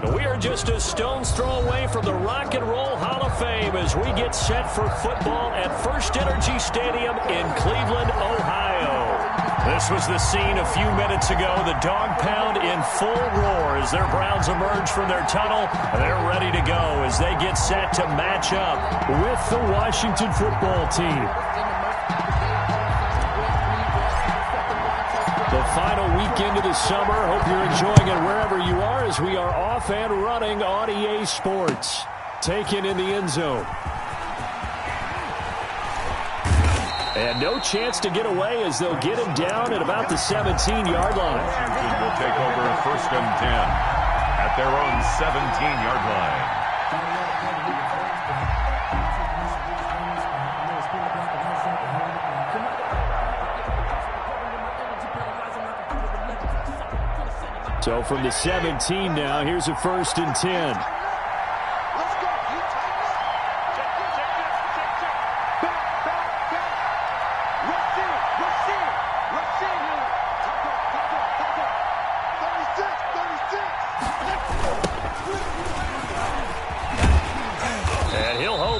We are just a stone's throw away from the Rock and Roll Hall of Fame as we get set for football at First Energy Stadium in Cleveland, Ohio. This was the scene a few minutes ago. The dog pound in full roar as their Browns emerge from their tunnel. They're ready to go as they get set to match up with the Washington football team. The final weekend of the summer. Hope you're enjoying it wherever you are as we are off and running on EA Sports. Taken in the end zone. And no chance to get away as they'll get him down at about the 17-yard line. Washington will take over first and 10 at their own 17-yard line. So from the 17 now, here's a first and 10.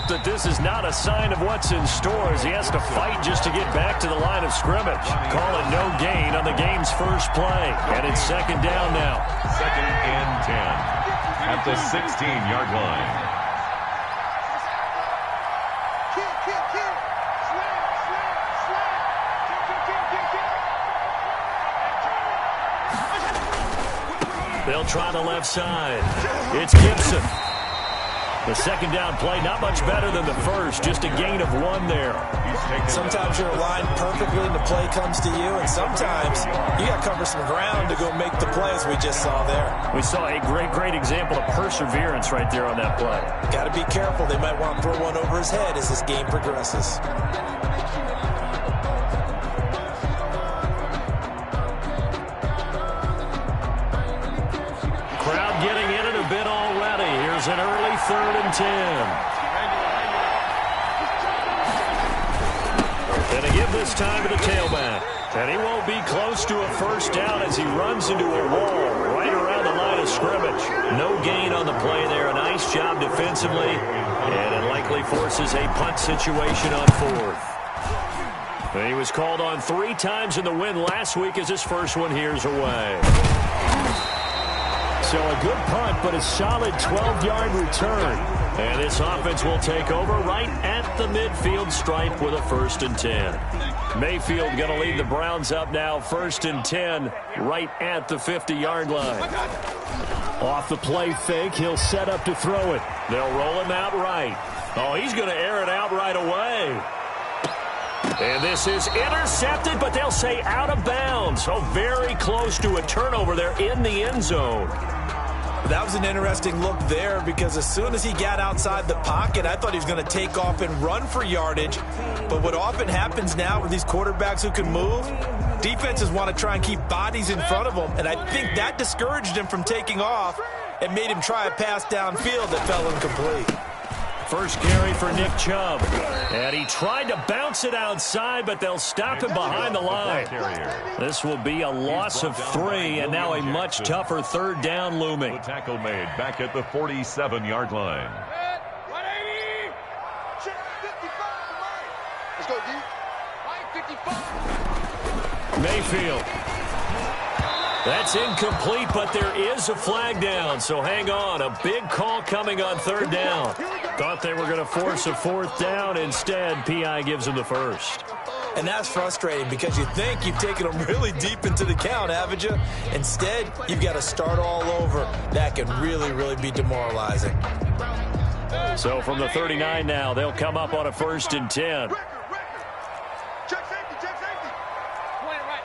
That this is not a sign of what's in store as he has to fight just to get back to the line of scrimmage. Call it no gain on the game's first play. And it's second down now. Second and 10 at the 16-yard line. They'll try the left side. It's Gibson. The second down play, not much better than the first, just a gain of 1 there. Sometimes you're aligned perfectly and the play comes to you, and sometimes you got to cover some ground to go make the play, as we just saw there. We saw a great example of perseverance right there on that play. Got to be careful. They might want to throw one over his head as this game progresses. Crowd getting in it a bit already. Here's an early third and 10. And to give this time to the tailback. And he won't be close to a first down as he runs into a wall right around the line of scrimmage. No gain on the play there. A nice job defensively. And it likely forces a punt situation on fourth. And he was called on 3 times in the win last week as his first one here's away. So a good punt, but a solid 12-yard return. And this offense will take over right at the midfield stripe with a first and 10. Mayfield going to lead the Browns up now, first and 10, right at the 50-yard line. Off the play fake, he'll set up to throw it. They'll roll him out right. Oh, he's going to air it out right away. And this is intercepted, but they'll say out of bounds. So very close to a turnover there in the end zone. That was an interesting look there because as soon as he got outside the pocket, I thought he was going to take off and run for yardage. But what often happens now with these quarterbacks who can move, defenses want to try and keep bodies in front of them. And I think that discouraged him from taking off and made him try a pass downfield that fell incomplete. First carry for Nick Chubb. And he tried to bounce it outside, but they'll stop him behind the line. This will be a loss of 3, and now a much tougher third down looming. The tackle made back at the 47-yard line. Let's go, D. Mayfield. That's incomplete, but there is a flag down, so hang on. A big call coming on third down. Thought they were going to force a fourth down. Instead, P.I. gives them the first. And that's frustrating because you think you've taken them really deep into the count, haven't you? Instead, you've got to start all over. That can really be demoralizing. So from the 39 now, they'll come up on a first and 10. Check safety. Point it right.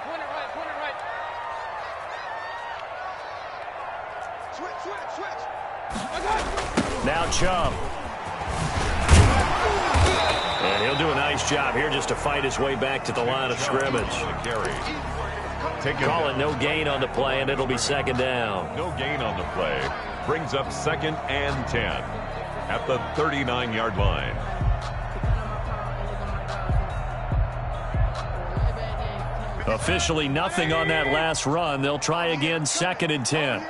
Switch. Now Chubb. And he'll do a nice job here just to fight his way back to the line of scrimmage. Call it no gain on the play, and it'll be second down. No gain on the play. Brings up second and 10 at the 39-yard line. Officially nothing on that last run. They'll try again, second and 10.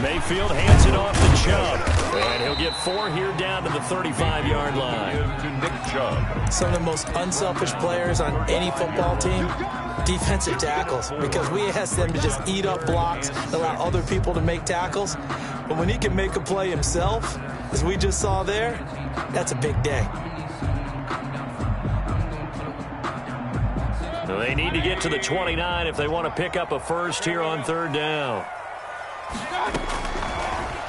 Mayfield hands it off to Chubb. And he'll get 4 here down to the 35-yard line. To Nick Chubb. Some of the most unselfish players on any football team, defensive tackles, because we ask them to just eat up blocks, allow other people to make tackles. But when he can make a play himself, as we just saw there, that's a big day. They need to get to the 29 if they want to pick up a first here on 3rd down.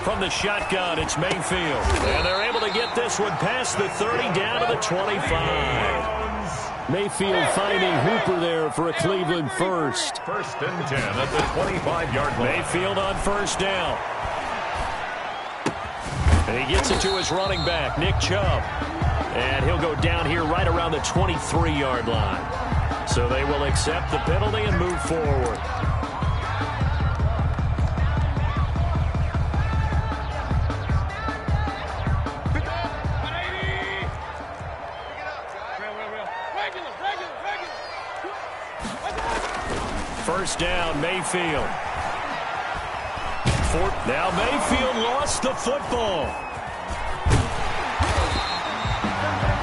From the shotgun, it's Mayfield. And they're able to get this one past the 30 down to the 25. Mayfield finding Hooper there for a Cleveland first. 1st and 10 at the 25-yard line. Mayfield on 1st down. And he gets it to his running back, Nick Chubb. And he'll go down here right around the 23-yard line. So they will accept the penalty and move forward. First down, Mayfield. Now Mayfield lost the football.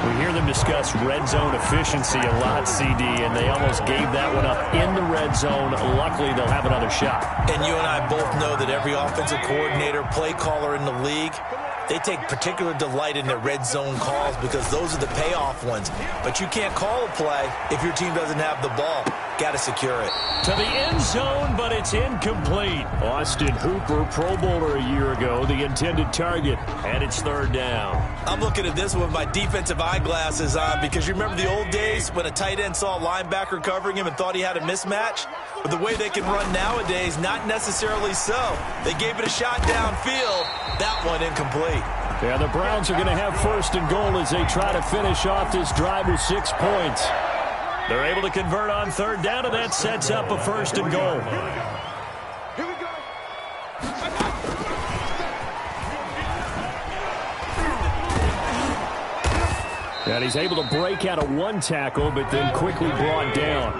We hear them discuss red zone efficiency a lot, CD, and they almost gave that one up in the red zone. Luckily, they'll have another shot. And you and I both know that every offensive coordinator, play caller in the league, they take particular delight in their red zone calls because those are the payoff ones. But you can't call a play if your team doesn't have the ball. Got to secure it. To the end zone, but it's incomplete. Austin Hooper, Pro Bowler a year ago, the intended target, and it's 3rd down. I'm looking at this with my defensive eyeglasses on because you remember the old days when a tight end saw a linebacker covering him and thought he had a mismatch? But the way they can run nowadays, not necessarily so. They gave it a shot downfield. That one incomplete. Yeah, the Browns are going to have 1st and goal as they try to finish off this drive with 6 points. They're able to convert on 3rd down, and that sets up a 1st and goal. Here we go. And he's able to break out of 1 tackle, but then quickly brought down.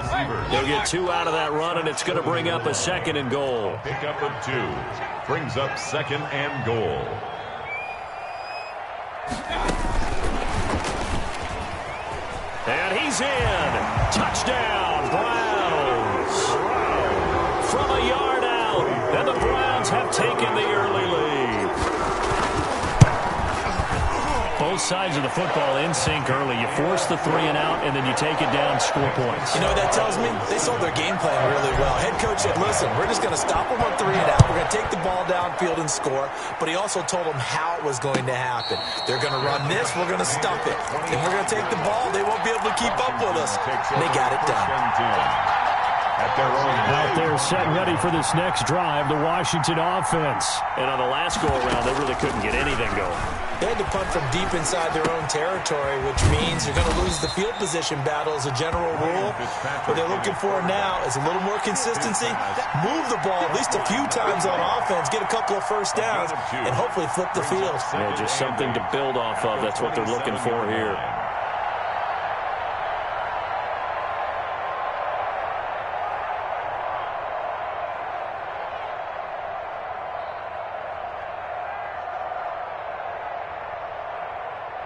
They'll get 2 out of that run, and it's going to bring up a 2nd and goal. Pickup of 2. Brings up 2nd and goal. And he's in. Touchdown, Browns. From a yard out. And the Browns have taken the early lead. Both sides of the football in sync early. You force the 3 and out, and then you take it down, score points. You know what that tells me? They sold their game plan really well. Head coach said, listen, we're just going to stop them on 3 and out. We're going to take the ball downfield and score. But he also told them how it was going to happen. They're going to run this. We're going to stop it. And we're going to take the ball. They won't be able to keep up with us. And they got it done. At their own Out there set ready for this next drive, the Washington offense. And on the last go-around, they really couldn't get anything going. They had to punt from deep inside their own territory, which means you're going to lose the field position battle as a general rule. What they're looking for now is a little more consistency, move the ball at least a few times on offense, get a couple of first downs, and hopefully flip the field. Yeah, just something to build off of. That's what they're looking for here.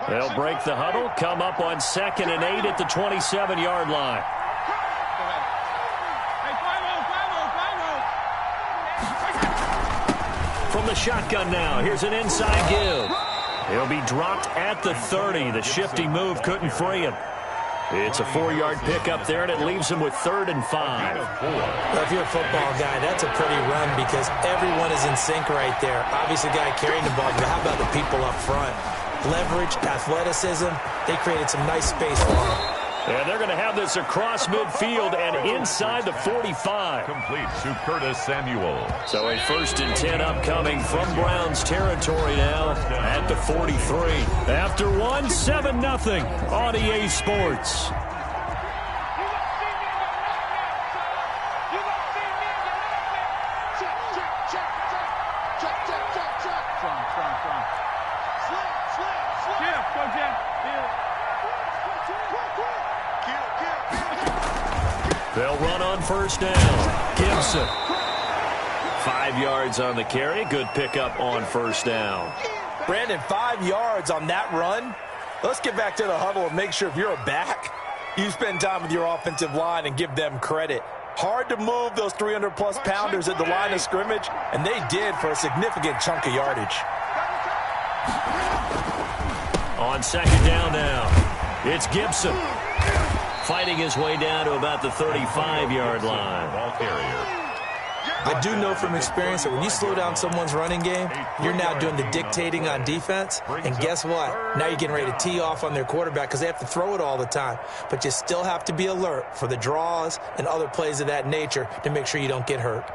They'll break the huddle, come up on 2nd and 8 at the 27-yard line. From the shotgun now, here's an inside give. He'll be dropped at the 30. The shifty move couldn't free him. It's a 4-yard pickup there, and it leaves him with 3rd and 5. Well, if you're a football guy, that's a pretty run because everyone is in sync right there. Obviously, the guy carrying the ball, but how about the people up front? Leverage, athleticism, they created some nice space for him. And they're going to have this across midfield and inside the 45. Complete to Curtis Samuel. So a 1st and 10 upcoming from Browns territory now at the 43. After 1, 7-0 on EA Sports. They'll run on 1st down. Gibson 5 yards on the carry. Good pickup on first down. Brandon, 5 yards on that run. Let's get back to the huddle and make sure if you're a back, you spend time with your offensive line and give them credit. Hard to move those 300-plus pounders at the line of scrimmage, and they did for a significant chunk of yardage. On second down now, it's Gibson. Fighting his way down to about the 35-yard line. Ball carrier. I do know from experience that when you slow down someone's running game, you're now doing the dictating on defense. And guess what? Now you're getting ready to tee off on their quarterback because they have to throw it all the time. But you still have to be alert for the draws and other plays of that nature to make sure you don't get hurt.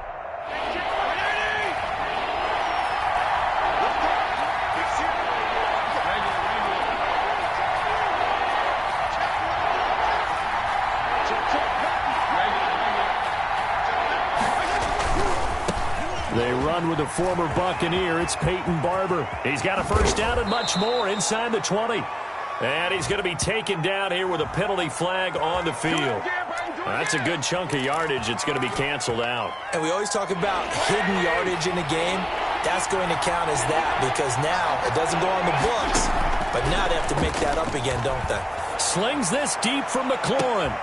They run with the former Buccaneer. It's Peyton Barber. He's got a first down and much more inside the 20. And he's going to be taken down here with a penalty flag on the field. That's a good chunk of yardage. It's going to be canceled out. And we always talk about hidden yardage in a game. That's going to count as that because now it doesn't go on the books, but now they have to make that up again, don't they? Slings this deep from McLaurin.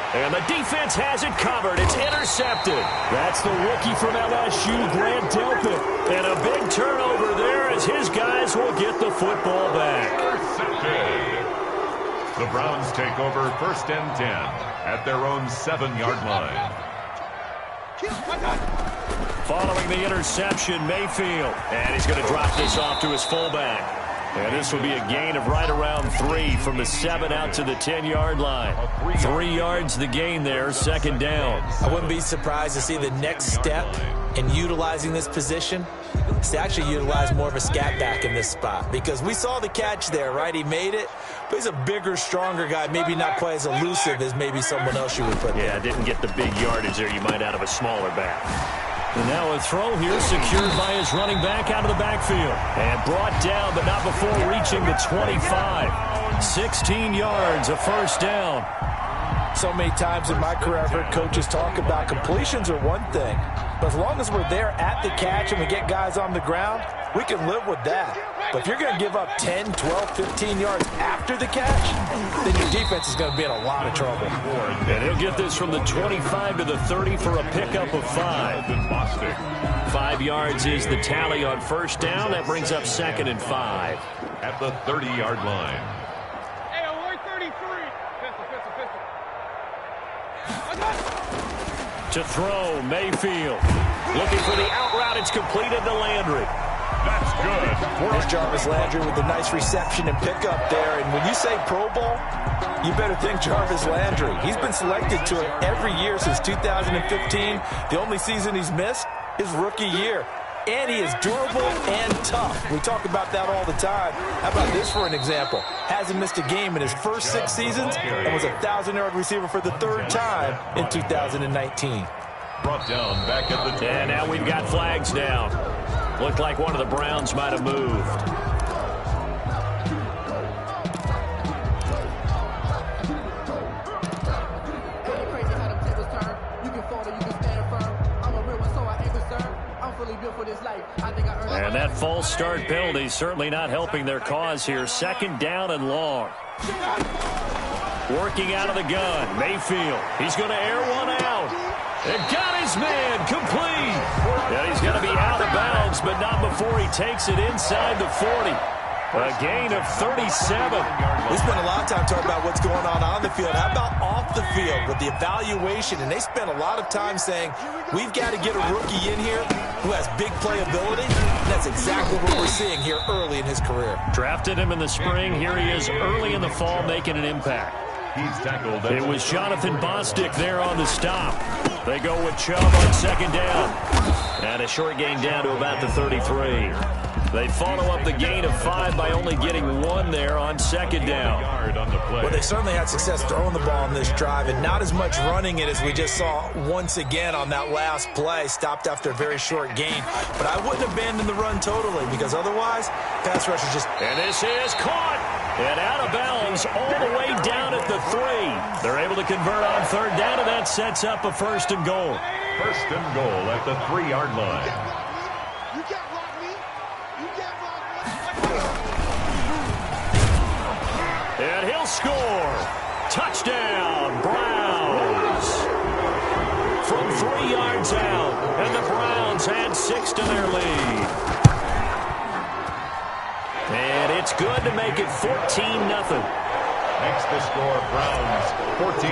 And the defense has it covered. It's intercepted. That's the rookie from LSU, Grant Delpit. And a big turnover there as his guys will get the football back. Intercepted. The Browns take over 1st and 10 at their own 7-yard line. Following the interception, Mayfield. And he's going to drop this off to his fullback. And this will be a gain of right around 3 from the 7 out to the 10-yard line. 3 yards the gain there, second down. I wouldn't be surprised to see the next step in utilizing this position is to actually utilize more of a scat back in this spot because we saw the catch there, right? He made it, but he's a bigger, stronger guy, maybe not quite as elusive as maybe someone else you would put there. Yeah, didn't get the big yardage there you might out of a smaller back. And now a throw here secured by his running back out of the backfield. And brought down, but not before reaching the 25. 16 yards, a first down. So many times in my career I've heard coaches talk about completions are one thing. But as long as we're there at the catch and we get guys on the ground, we can live with that. But if you're going to give up 10, 12, 15 yards after the catch, then your defense is going to be in a lot of trouble. And he'll get this from the 25 to the 30 for a pickup of 5. 5 yards is the tally on first down. That brings up 2nd and 5. At the 30-yard line. Hey, alert 33. To throw, Mayfield. Looking for the out route. It's completed to Landry. That's good. There's Jarvis Landry with a nice reception and pickup there. And when you say Pro Bowl, you better think Jarvis Landry. He's been selected to it every year since 2015. The only season he's missed is rookie year. And he is durable and tough. We talk about that all the time. How about this for an example? Hasn't missed a game in his first 6 seasons and was a 1,000-yard receiver for the 3rd time in 2019. Brought down back at the 10. And now we've got flags down. Looked like one of the Browns might have moved. And that false start penalty certainly not helping their cause here. 2nd down and long. Working out of the gun, Mayfield. He's going to air one out. And got his man complete. And he's going to be out of bounds, but not before he takes it inside the 40. A gain of 37. We spent a lot of time talking about what's going on the field. How about off the field with the evaluation? And they spent a lot of time saying, we've got to get a rookie in here who has big playability. And that's exactly what we're seeing here early in his career. Drafted him in the spring. Here he is early in the fall making an impact. He's tackled. It was Jonathan Bostic there on the stop. They go with Chubb on 2nd down. And a short gain down to about the 33. They follow up the gain of 5 by only getting 1 there on 2nd down. Well, they certainly had success throwing the ball on this drive and not as much running it as we just saw once again on that last play. Stopped after a very short gain. But I wouldn't abandon the run totally because otherwise, pass rush is just... And this is caught. And out of bounds all the way down at the 3. They're able to convert on third down, and that sets up a first and goal. First and goal at the 3-yard line. You can't block me. You can't block me. And he'll score. Touchdown, Browns. From 3 yards out, and the Browns add 6 to their lead. And it's good to make it 14-0. Makes the score Browns 14.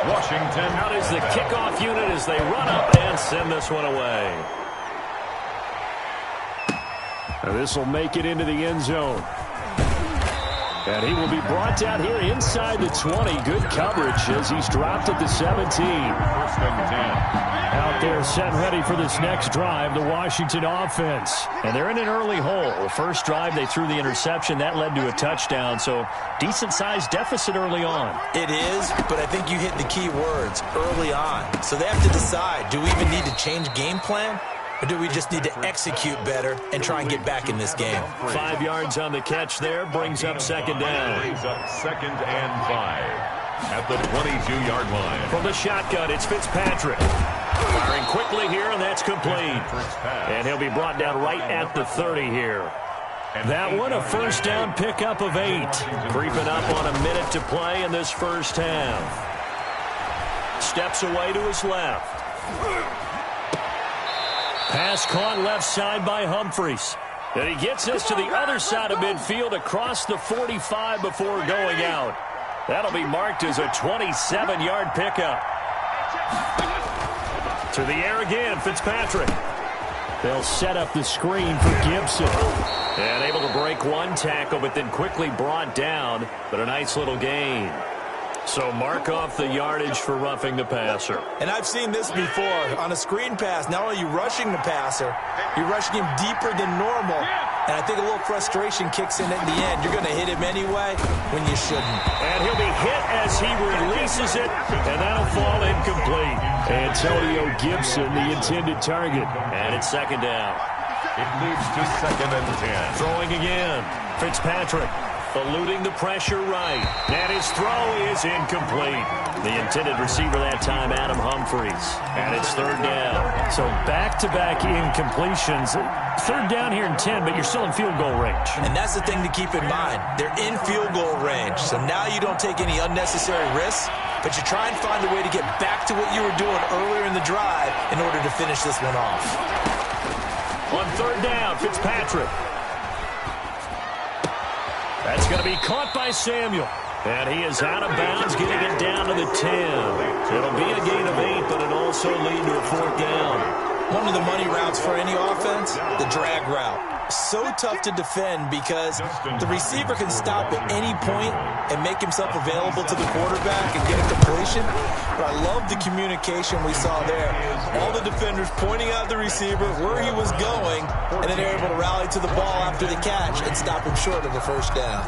Washington out is the kickoff unit as they run up and send this one away. This will make it into the end zone. And he will be brought down here inside the 20. Good coverage as he's dropped at the 17. First and 10. Out there set ready for this next drive, the Washington offense. And they're in an early hole. The first drive, they threw the interception. That led to a touchdown, so decent-sized deficit early on. It is, but I think you hit the key words, early on. So they have to decide, do we even need to change game plan? Or do we just need to execute better and try and get back in this game? 5 yards on the catch there, brings up second down. Brings up second and 5 at the 22-yard line. From the shotgun, it's Fitzpatrick. Firing quickly here, and that's complete. And he'll be brought down right at the 30 here. That one, a first down pickup of 8. Creeping up on a minute to play in this first half. Steps away to his left. Pass caught left side by Humphries. And he gets us to the other side of midfield across the 45 before going out. That'll be marked as a 27-yard pickup. To the air again, Fitzpatrick. They'll set up the screen for Gibson. And able to break one tackle, but then quickly brought down. But a nice little gain. So mark off the yardage for roughing the passer. And I've seen this before. On a screen pass, not only are you rushing the passer, you're rushing him deeper than normal. And I think a little frustration kicks in at the end. You're going to hit him anyway when you shouldn't. And he'll be hit as he releases it, and that'll fall incomplete. Antonio Gibson, the intended target. And it's second down. It leads to second and 10. Throwing again. Fitzpatrick. Eluding the pressure right. And his throw is incomplete. The intended receiver that time, Adam Humphries. And it's third down. So back-to-back incompletions. Third down here in 10, but you're still in field goal range. And that's the thing to keep in mind. They're in field goal range. So now you don't take any unnecessary risks, but you try and find a way to get back to what you were doing earlier in the drive in order to finish this one off. On third down, Fitzpatrick. That's going to be caught by Samuel. And he is out of bounds, getting it down to the 10. It'll be a gain of 8, but it'll also lead to a fourth down. One of the money routes for any offense, the drag route. So tough to defend because the receiver can stop at any point and make himself available to the quarterback and get a completion. But I love the communication we saw there. All the defenders pointing out the receiver where he was going, and then they're able to rally to the ball after the catch and stop him short of a first down.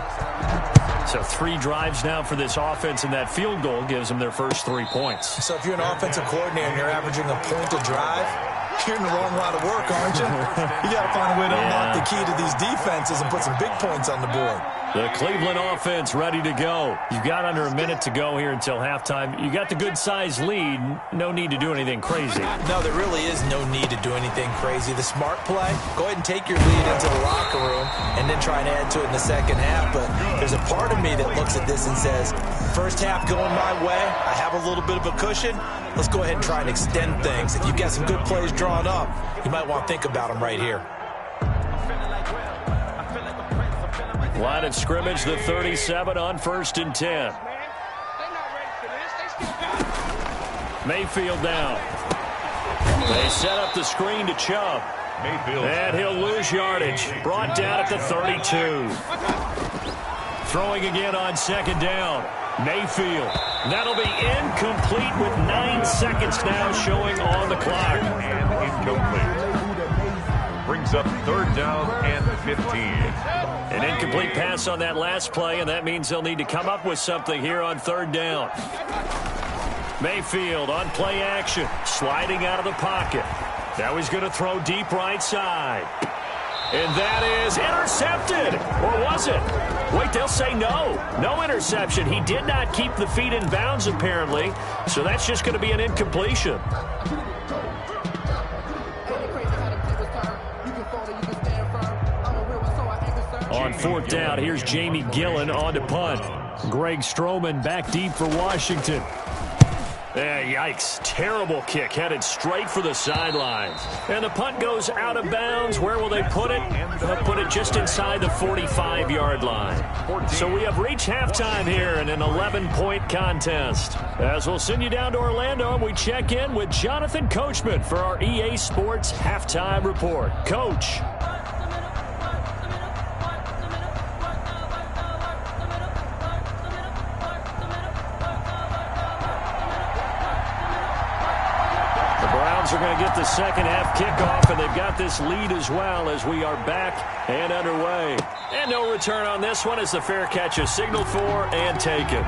So 3 drives now for this offense, and that field goal gives them their first 3 points. So if you're an offensive coordinator and you're averaging a point a drive, you're in the wrong line of work, aren't you? You got to find a way to unlock the key to these defenses and put some big points on the board. The Cleveland offense ready to go. You've got under a minute to go here until halftime. You got the good-sized lead. No need to do anything crazy. No, there really is no need to do anything crazy. The smart play, go ahead and take your lead into the locker room and then try and add to it in the second half. But there's a part of me that looks at this and says, first half going my way, I have a little bit of a cushion. Let's go ahead and try and extend things. If you've got some good plays drawn up, you might want to think about them right here. Line of scrimmage, the 37 on first and 10. Mayfield down. They set up the screen to Chubb. Mayfield. And he'll lose yardage. Brought down at the 32. Throwing again on second down. Mayfield. That'll be incomplete with 9 seconds now showing on the clock. And incomplete. Brings up third down and 15. An incomplete pass on that last play, and that means they'll need to come up with something here on third down. Mayfield on play action, sliding out of the pocket. Now he's going to throw deep right side. And that is intercepted. Or was it? Wait, they'll say no. No interception. He did not keep the feet in bounds, apparently. So that's just going to be an incompletion. On fourth down, here's Jamie Gillen on to punt. Greg Stroman back deep for Washington. Yikes. Terrible kick headed straight for the sidelines. And the punt goes out of bounds. Where will they put it? They'll put it just inside the 45-yard line. So we have reached halftime here in an 11-point contest. As we'll send you down to Orlando, and we check in with Jonathan Coachman for our EA Sports Halftime Report. Coach. Are going to get the second half kickoff, and they've got this lead as well as we are back and underway. And no return on this one as the fair catch is signaled for and taken.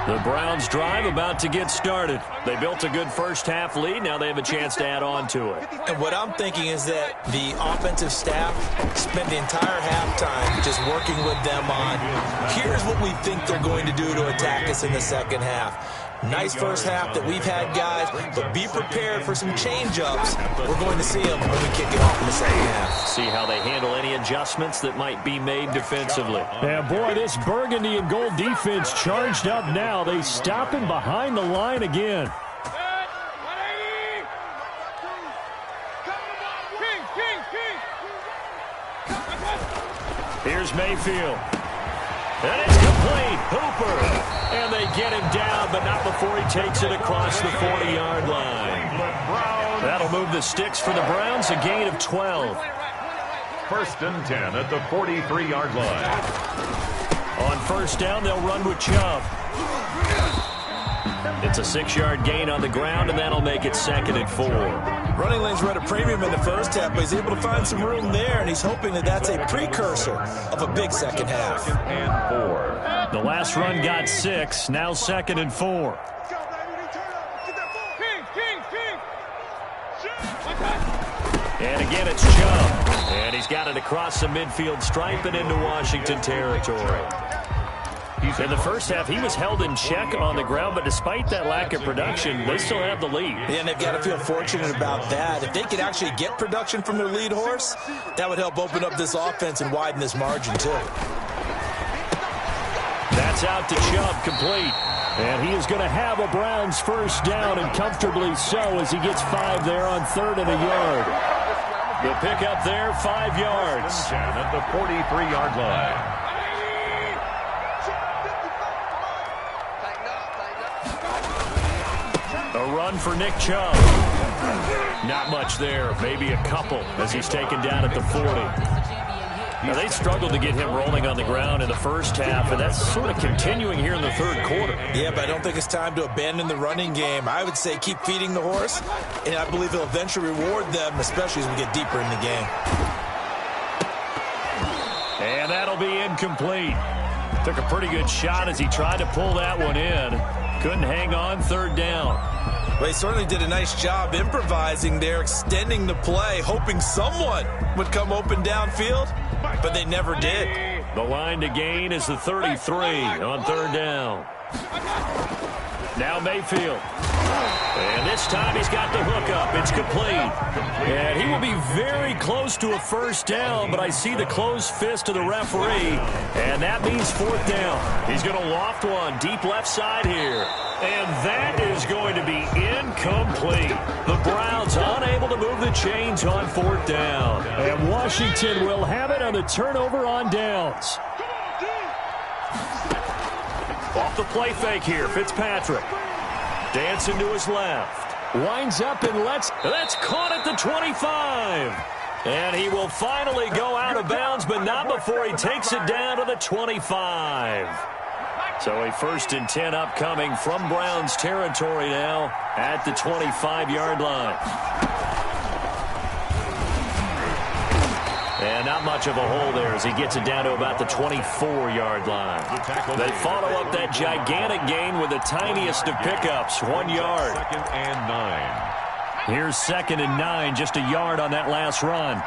The Browns drive about to get started. They built a good first half lead. Now they have a chance to add on to it. And what I'm thinking is that the offensive staff spent the entire halftime just working with them on, here's what we think they're going to do to attack us in the second half. Nice first half that we've had, guys, but be prepared for some change-ups. We're going to see them when we kick it off in the second half. See how they handle any adjustments that might be made defensively. Yeah, boy, this burgundy and gold defense charged up now. They stop him behind the line again. Here's Mayfield. And it's complete. Hooper. And they get him down, but not before he takes it across the 40-yard line. That'll move the sticks for the Browns, a gain of 12. First and 10 at the 43-yard line. On first down, they'll run with Chubb. It's a 6-yard gain on the ground, and that'll make it second and 4. Running lanes were at a premium in the first half, but he's able to find some room there, and he's hoping that that's a precursor of a big second half. And 4. The last run got 6, now second and 4. And again, it's Chubb. And he's got it across the midfield stripe and into Washington territory. In the first half, he was held in check on the ground, but despite that lack of production, they still have the lead. Yeah, and they've got to feel fortunate about that. If they could actually get production from their lead horse, that would help open up this offense and widen this margin, too. That's out to Chubb, complete. And he is going to have a Browns first down, and comfortably so, as he gets 5 there on 3rd and a yard. The pickup there, 5 yards. 10 at the 43-yard line. A run for Nick Chubb. Not much there, maybe a couple as he's taken down at the 40. Now, they struggled to get him rolling on the ground in the first half, and that's sort of continuing here in the third quarter. Yeah, but I don't think it's time to abandon the running game. I would say keep feeding the horse, and I believe he'll eventually reward them, especially as we get deeper in the game. And that'll be incomplete. Took a pretty good shot as he tried to pull that one in. Couldn't hang on, 3rd down. Well, he certainly did a nice job improvising there, extending the play, hoping someone would come open downfield, but they never did. The line to gain is the 33 on 3rd down. Now Mayfield. And this time he's got the hookup. It's complete. And he will be very close to a first down, but I see the closed fist of the referee, and that means 4th down. He's going to loft one deep left side here. And that is going to be incomplete. The Browns unable to move the chains on 4th down. And Washington will have it on the turnover on downs. Off the play fake here, Fitzpatrick. Dancing to his left. Winds up and That's caught at the 25. And he will finally go out of bounds, but not before he takes it down to the 25. So a 1st and 10 upcoming from Browns territory now at the 25-yard line. And not much of a hole there as he gets it down to about the 24-yard line. They follow up that gigantic gain with the tiniest of pickups, 1 yard. 2nd and 9. Here's 2nd and 9, just a yard on that last run.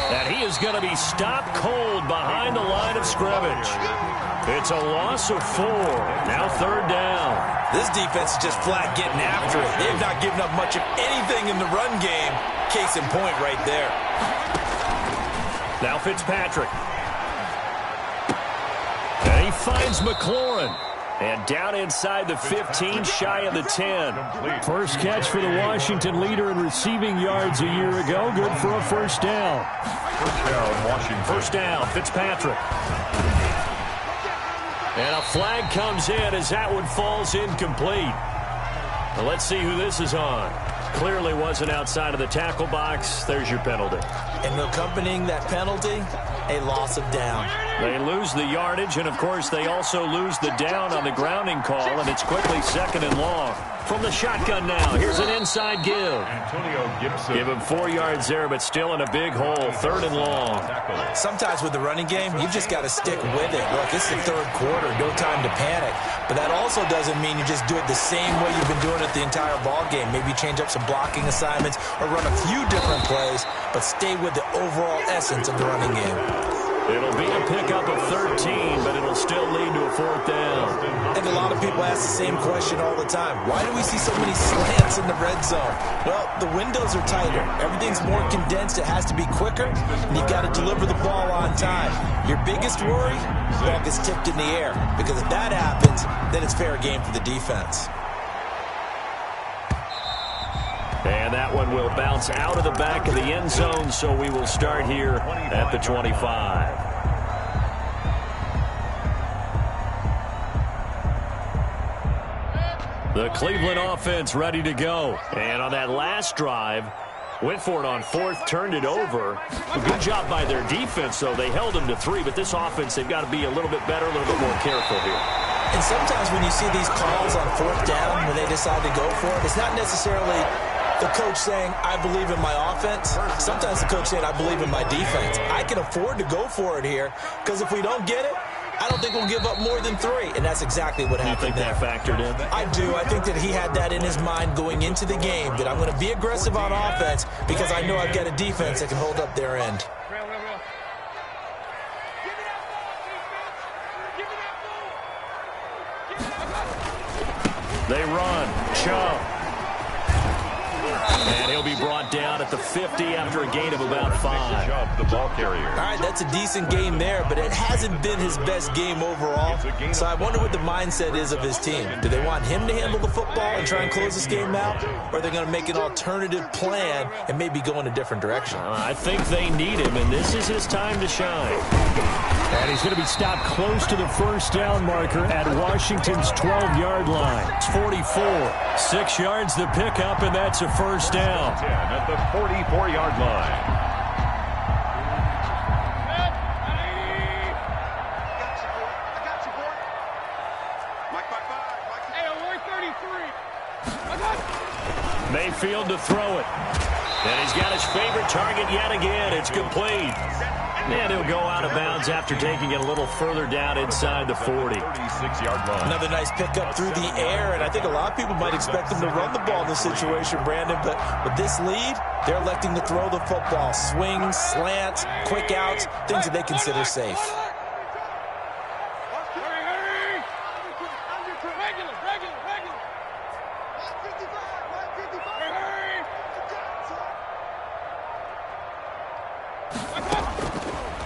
And he is going to be stopped cold behind the line of scrimmage. It's a loss of 4. Now 3rd down. This defense is just flat getting after it. They've not given up much of anything in the run game. Case in point right there. Now Fitzpatrick. And he finds McLaurin. And down inside the 15, shy of the 10. First catch for the Washington leader in receiving yards a year ago. Good for a first down. First down, Washington. First down, Fitzpatrick. And a flag comes in as that one falls incomplete. Well, let's see who this is on. Clearly wasn't outside of the tackle box. There's your penalty. And accompanying that penalty, a loss of down. They lose the yardage, and, of course, they also lose the down on the grounding call, and it's quickly 2nd and long. From the shotgun now, here's an inside give. Antonio Gibson. Give him 4 yards there, but still in a big hole, 3rd and long. Sometimes with the running game, you've just got to stick with it. Look, it's the 3rd quarter, no time to panic. But that also doesn't mean you just do it the same way you've been doing it the entire ball game. Maybe change up some blocking assignments or run a few different plays, but stay with the overall essence of the running game. It'll be a pickup of 13, but it'll still lead to a 4th down. I think a lot of people ask the same question all the time. Why do we see so many slants in the red zone? Well, the windows are tighter. Everything's more condensed. It has to be quicker, and you've got to deliver the ball on time. Your biggest worry? Ball gets tipped in the air, because if that happens, then it's fair game for the defense. And that one will bounce out of the back of the end zone, so we will start here at the 25. The Cleveland offense ready to go. And on that last drive, went for it on 4th, turned it over. A good job by their defense, though. They held them to 3, but this offense, they've got to be a little bit better, a little bit more careful here. And sometimes when you see these calls on 4th down, when they decide to go for it, it's not necessarily the coach saying, I believe in my offense. Sometimes the coach saying, I believe in my defense. I can afford to go for it here, because if we don't get it, I don't think we'll give up more than 3. And that's exactly what happened there. You think that factored in? I do. I think that he had that in his mind going into the game, that I'm going to be aggressive on offense because I know I've got a defense that can hold up their end. They run. Chubb. And he'll be brought down at the 50 after a gain of about 5. Chubb, the ball carrier. All right, that's a decent game there, but it hasn't been his best game overall. So I wonder what the mindset is of his team. Do they want him to handle the football and try and close this game out? Or are they going to make an alternative plan and maybe go in a different direction? I think they need him, and this is his time to shine. And he's going to be stopped close to the first down marker at Washington's 12-yard line. It's 44. 6 yards the pickup, and that's a first down. 10 at the 44-yard line. Mayfield to throw it. And he's got his favorite target yet again. It's complete. And he'll go out of bounds after taking it a little further down inside the 40. 36-yard line. Another nice pickup through the air, and I think a lot of people might expect him to run the ball in this situation, Brandon, but with this lead, they're electing to throw the football. Swings, slants, quick outs, things that they consider safe.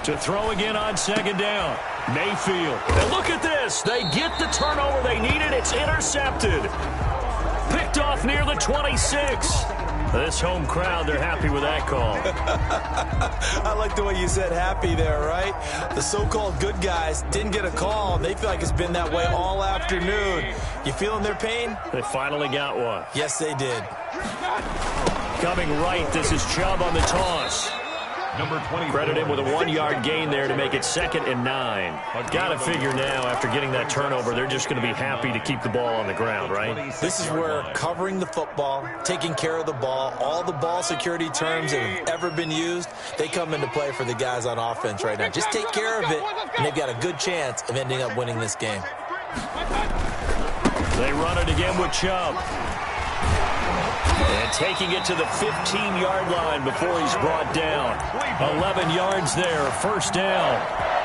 To throw again on second down. Mayfield. And look at this. They get the turnover they needed. It's intercepted. Picked off near the 26. This home crowd, they're happy with that call. I like the way you said happy there, right? The so-called good guys didn't get a call. They feel like it's been that way all afternoon. You feeling their pain? They finally got one. Yes, they did. Coming right, this is Chubb on the toss. number 20. Credit him with a 1-yard gain there to make it 2nd and 9. Got to figure now, after getting that turnover, they're just going to be happy to keep the ball on the ground, right? This is where covering the football, taking care of the ball, all the ball security terms that have ever been used, they come into play for the guys on offense right now. Just take care of it, and they've got a good chance of ending up winning this game. They run it again with Chubb. And taking it to the 15-yard line before he's brought down. 11 yards there, 1st down.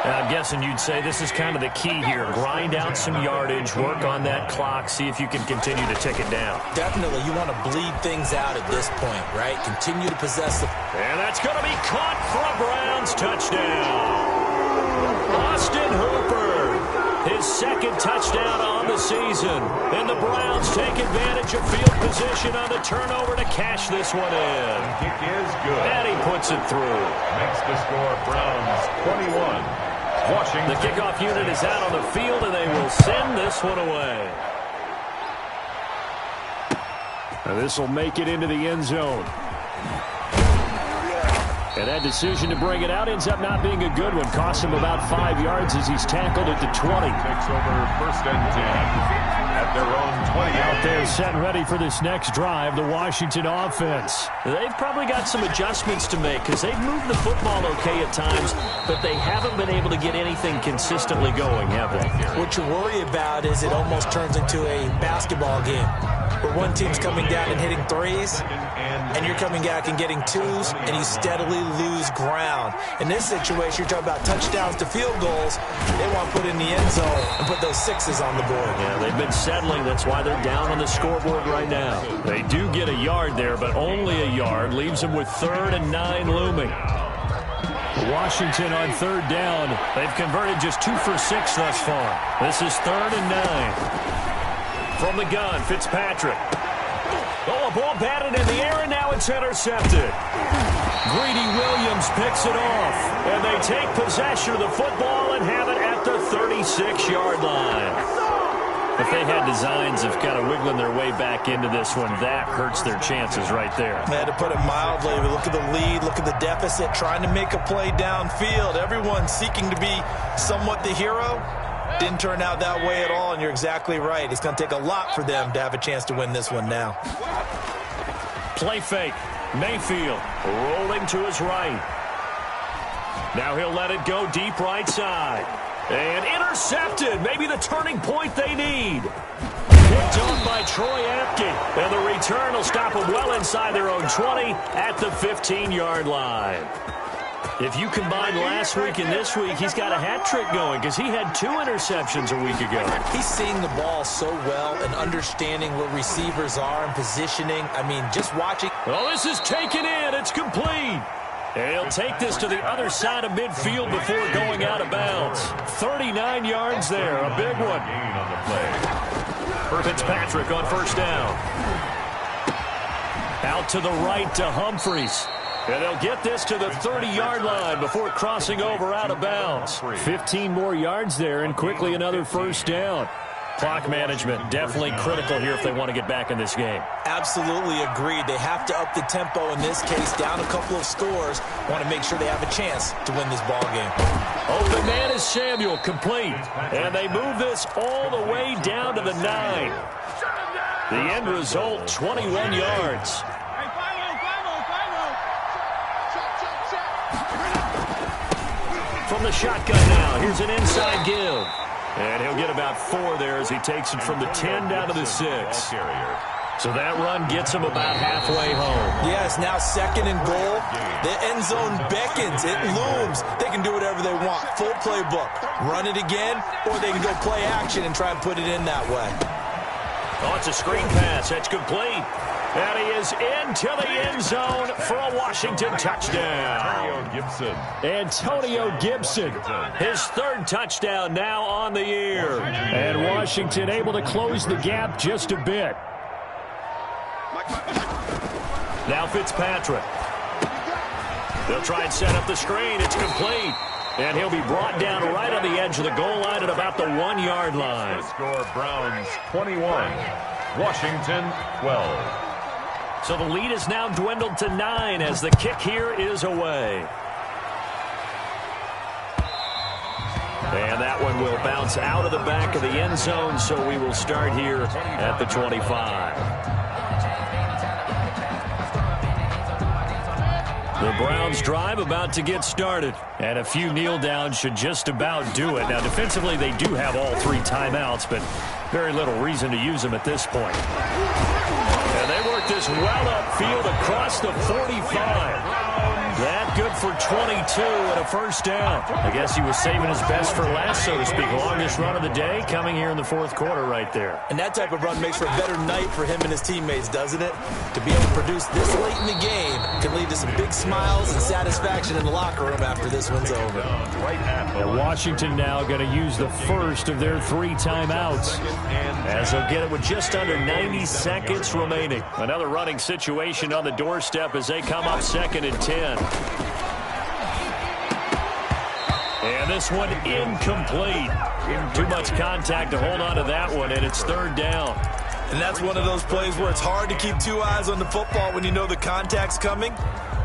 And I'm guessing you'd say this is kind of the key here. Grind out some yardage, work on that clock, see if you can continue to tick it down. Definitely, you want to bleed things out at this point, right? Continue to possess the... And that's going to be caught for a Browns touchdown. Austin Hooper. His 2nd touchdown on the season. And the Browns take advantage of field position on the turnover to cash this one in. The kick is good. And he puts it through. Makes the score Browns 21. Washington. The kickoff unit is out on the field, and they will send this one away. Now this will make it into the end zone. And that decision to bring it out ends up not being a good one. Costs him about 5 yards as he's tackled at the 20. Takes over 1st and 10 at their own 20. Out there set ready for this next drive, the Washington offense. They've probably got some adjustments to make because they've moved the football okay at times, but they haven't been able to get anything consistently going, have they? What you worry about is it almost turns into a basketball game where one team's coming down and hitting threes, and you're coming back and getting twos, and you steadily lose ground. In this situation, you're talking about touchdowns to field goals. They want to put in the end zone and put those 6s on the board. Yeah, they've been settling. That's why they're down on the scoreboard right now. They do get a yard there, but only a yard. Leaves them with 3rd and 9 looming. Washington on 3rd down. They've converted just 2 for 6 thus far. This is 3rd and 9. From the gun, Fitzpatrick. Oh, a ball batted in the air, and now it's intercepted. Greedy Williams picks it off, and they take possession of the football and have it at the 36-yard line. If they had designs of kind of wiggling their way back into this one, that hurts their chances right there. Man, to put it mildly, look at the lead, look at the deficit, trying to make a play downfield. Everyone seeking to be somewhat the hero. Didn't turn out that way at all, and you're exactly right. It's going to take a lot for them to have a chance to win this one now. Play fake. Mayfield rolling to his right. Now he'll let it go deep right side. And intercepted. Maybe the turning point they need. Picked off by Troy Apke. And the return will stop them well inside their own 20 at the 15-yard line. If you combine last week and this week, he's got a hat trick going because he had 2 interceptions a week ago. He's seeing the ball so well and understanding where receivers are and positioning. I mean, just watching. Oh, this is taken in. It's complete. And he'll take this to the other side of midfield before going out of bounds. 39 yards there. A big one. Gain on the play. Fitzpatrick on 1st down. Out to the right to Humphries. And they'll get this to the 30-yard line before crossing over out of bounds. 15 more yards there and quickly another 1st down. Clock management definitely critical here if they want to get back in this game. Absolutely agreed. They have to up the tempo in this case, down a couple of scores. Want to make sure they have a chance to win this ball game. Open man is Samuel, complete. And they move this all the way down to the 9. The end result, 21 yards. From the shotgun now, here's an inside give. And he'll get about 4 there as he takes it from the 10 down to the 6. So that run gets him about halfway home. Yes, now 2nd and goal. The end zone beckons. It looms. They can do whatever they want. Full playbook. Run it again, or they can go play action and try and put it in that way. Oh, it's a screen pass. That's complete. And he is into the end zone for a Washington touchdown. Antonio Gibson. His 3rd touchdown now on the year. And Washington able to close the gap just a bit. Now Fitzpatrick. They'll try and set up the screen. It's complete. And he'll be brought down right on the edge of the goal line at about the 1-yard line. Score Browns 21. Washington 12. So the lead is now dwindled to 9 as the kick here is away. And that one will bounce out of the back of the end zone, so we will start here at the 25. The Browns drive about to get started, and a few kneel downs should just about do it. Now, defensively, they do have all 3 timeouts, but very little reason to use them at this point. And they work this well upfield across the 45. That good for 22 and a first down. I guess he was saving his best for last, so to speak. Longest run of the day coming here in the fourth quarter right there. And that type of run makes for a better night for him and his teammates, doesn't it? To be able to produce this late in the game can lead to some big smiles and satisfaction in the locker room after this one's over. And Washington now going to use the first of their 3 timeouts, as they'll get it with just under 90 seconds remaining. Another running situation on the doorstep as they come up 2nd and 10. And this one incomplete. Too much contact to hold on to that one, and it's 3rd down. And that's one of those plays where it's hard to keep 2 eyes on the football when you know the contact's coming,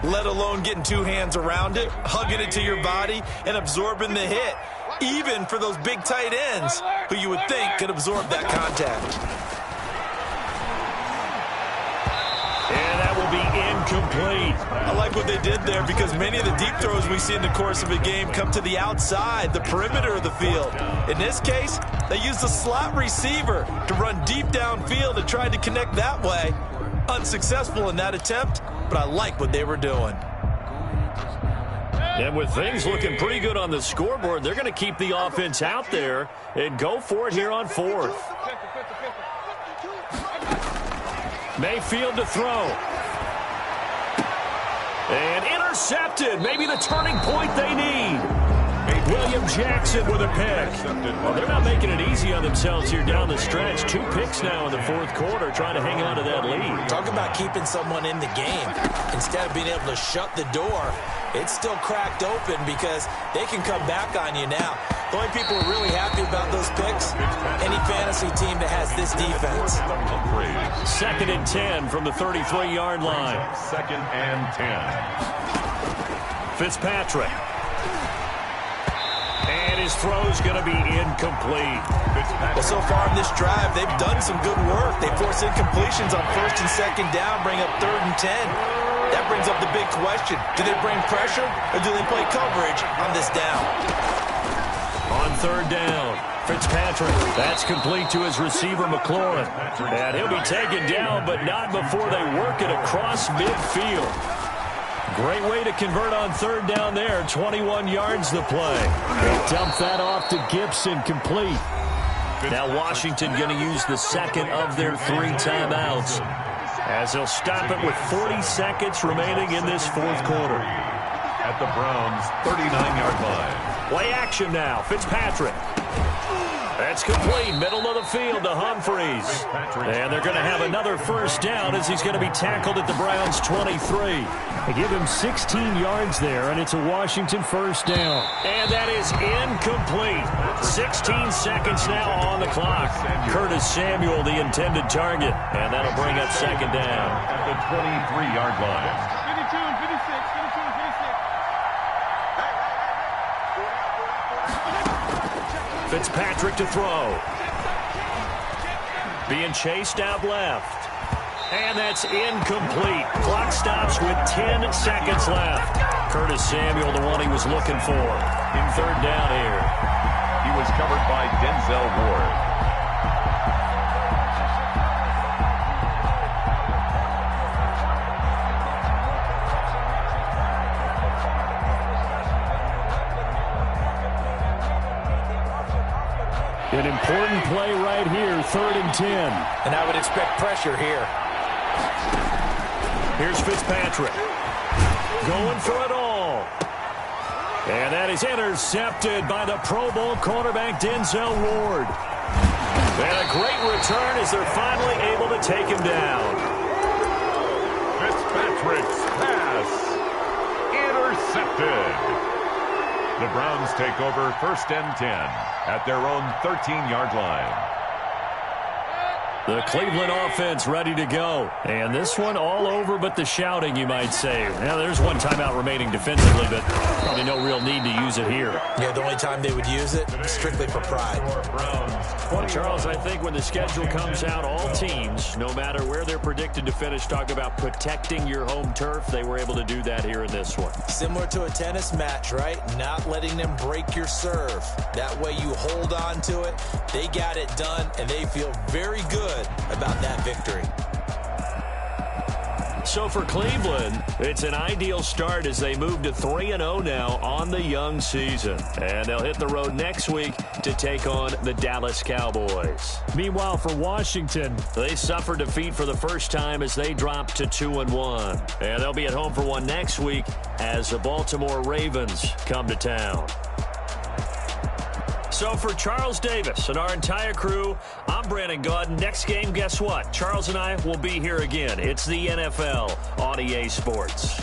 let alone getting 2 hands around it, hugging it to your body, and absorbing the hit, even for those big tight ends who you would think could absorb that contact. And that will be incomplete. I like what they did there because many of the deep throws we see in the course of a game come to the outside, the perimeter of the field. In this case, they used a slot receiver to run deep downfield and tried to connect that way. Unsuccessful in that attempt, but I like what they were doing. And with things looking pretty good on the scoreboard, they're going to keep the offense out there and go for it here on 4th. Mayfield to throw. And intercepted. Maybe the turning point they need. William Jackson with a pick. Well, they're not making it easy on themselves here down the stretch. 2 picks now in the 4th quarter, trying to hang on to that lead. Talk about keeping someone in the game. Instead of being able to shut the door, it's still cracked open because they can come back on you now. The only people who are really happy about those picks, any fantasy team that has this defense. 2nd and 10 from the 33-yard line. 2nd and 10. Fitzpatrick. And his throw's going to be incomplete. Well, so far in this drive, they've done some good work. They force incompletions on 1st and 2nd down, bring up 3rd and 10. That brings up the big question. Do they bring pressure or do they play coverage on this down? On 3rd down, Fitzpatrick. That's complete to his receiver, McLaurin. And he'll be taken down, but not before they work it across midfield. Great way to convert on 3rd down there. 21 yards to play. They dump that off to Gibson, complete. Now Washington going to use the 2nd of their 3 timeouts, as they'll stop it with 40 seconds remaining in this 4th quarter. At the Browns' 39-yard line. Play action now. Fitzpatrick. That's complete. Middle of the field to Humphreys. And they're going to have another first down as he's going to be tackled at the Browns' 23. They give him 16 yards there, and it's a Washington first down. And that is incomplete. 16 seconds now on the clock. Curtis Samuel, the intended target. And that'll bring up 2nd down. At the 23-yard line. 52 and 56, 52 and 56. Fitzpatrick to throw. Being chased out left. And that's incomplete. Clock stops with 10 seconds left. Curtis Samuel, the one he was looking for. In 3rd down here. He was covered by Denzel Ward. An important play right here, 3rd and 10. And I would expect pressure here. Here's Fitzpatrick. Going for it all. And that is intercepted by the Pro Bowl cornerback Denzel Ward. And a great return as they're finally able to take him down. Fitzpatrick's pass. Intercepted. The Browns take over 1st and 10 at their own 13-yard line. The Cleveland offense ready to go. And this one all over but the shouting, you might say. Now, there's one timeout remaining defensively, but probably no real need to use it here. Yeah, the only time they would use it, strictly for pride. And Charles, I think when the schedule comes out, all teams, no matter where they're predicted to finish, talk about protecting your home turf. They were able to do that here in this one. Similar to a tennis match, right? Not letting them break your serve. That way you hold on to it. They got it done, and they feel very good about that victory. So for Cleveland, it's an ideal start as they move to 3-0 now on the young season. And they'll hit the road next week to take on the Dallas Cowboys. Meanwhile, for Washington, they suffered defeat for the first time as they dropped to 2-1. And they'll be at home for one next week as the Baltimore Ravens come to town. So for Charles Davis and our entire crew, I'm Brandon Gaudin. Next game, guess what? Charles and I will be here again. It's the NFL on EA Sports.